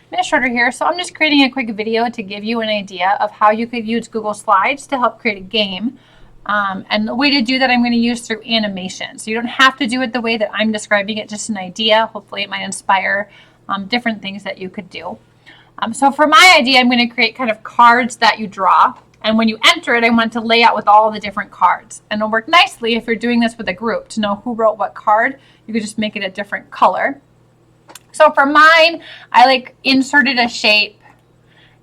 administrator here, so I'm just creating a quick video to give you an idea of how you could use Google Slides to help create a game. And the way to do that I'm going to use through animation. So you don't have to do it the way that I'm describing it, just an idea. Hopefully it might inspire different things that you could do. So for my idea, I'm going to create kind of cards that you draw. And when you enter it, I want to lay out with all the different cards. And it'll work nicely if you're doing this with a group to know who wrote what card. You could just make it a different color. So for mine, I inserted a shape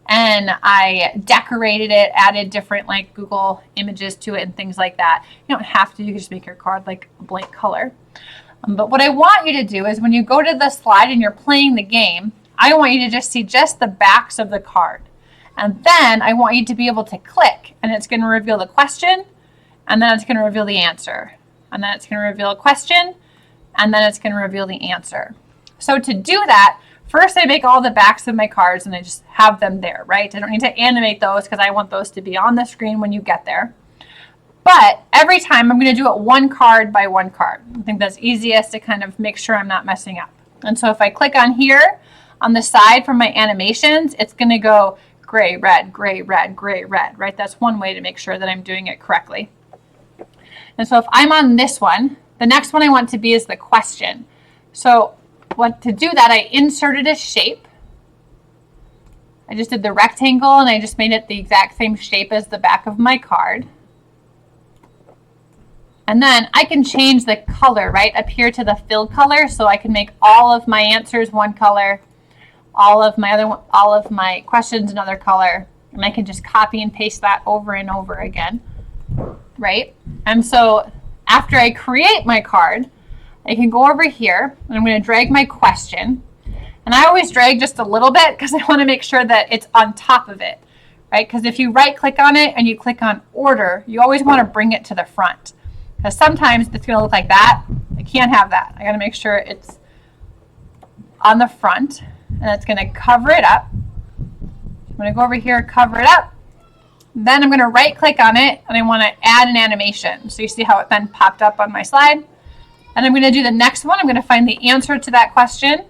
and I decorated it, added different Google images to it and things like that. You don't have to, you can just make your card like a blank color. But what I want you to do is when you go to the slide and you're playing the game, I want you to just see just the backs of the card. And then I want you to be able to click, and it's going to reveal the question, and then it's going to reveal the answer. And then it's going to reveal a question, and then it's going to reveal the answer. So to do that, first I make all the backs of my cards and I just have them there, right? I don't need to animate those because I want those to be on the screen when you get there. But every time I'm going to do it one card by one card. I think that's easiest to kind of make sure I'm not messing up. And so if I click on here on the side for my animations, it's going to go gray, red, gray, red, gray, red, right? That's one way to make sure that I'm doing it correctly. And so if I'm on this one, the next one I want to be is the question. So to do that, I inserted a shape. I just did the rectangle and I just made it the exact same shape as the back of my card. And then I can change the color right up here to the fill color, so I can make all of my answers one color, all of my questions another color, and I can just copy and paste that over and over again, right? And so after I create my card, I can go over here and I'm going to drag my question. And I always drag just a little bit because I want to make sure that it's on top of it, right? Because if you right click on it and you click on order, you always want to bring it to the front. Because sometimes it's going to look like that. I can't have that. I got to make sure it's on the front, and it's going to cover it up. I'm going to go over here, cover it up. Then I'm going to right click on it and I want to add an animation. So you see how it then popped up on my slide. And I'm going to do the next one. I'm going to find the answer to that question.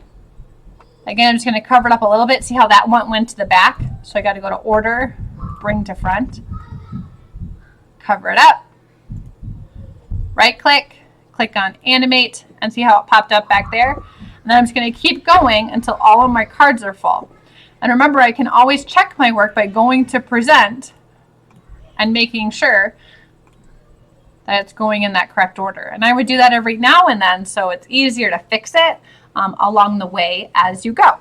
Again, I'm just going to cover it up a little bit. See how that one went to the back. So I got to go to order, bring to front, cover it up, right click, click on animate, and see how it popped up back there. And then I'm just going to keep going until all of my cards are full. And remember, I can always check my work by going to present and making sure that it's going in that correct order. And I would do that every now and then so it's easier to fix it along the way as you go.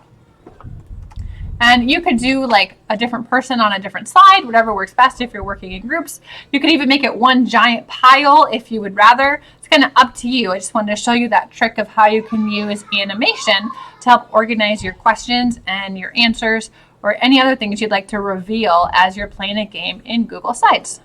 And you could do a different person on a different slide, whatever works best if you're working in groups. You could even make it one giant pile if you would rather. It's kind of up to you. I just wanted to show you that trick of how you can use animation to help organize your questions and your answers or any other things you'd like to reveal as you're playing a game in Google Slides.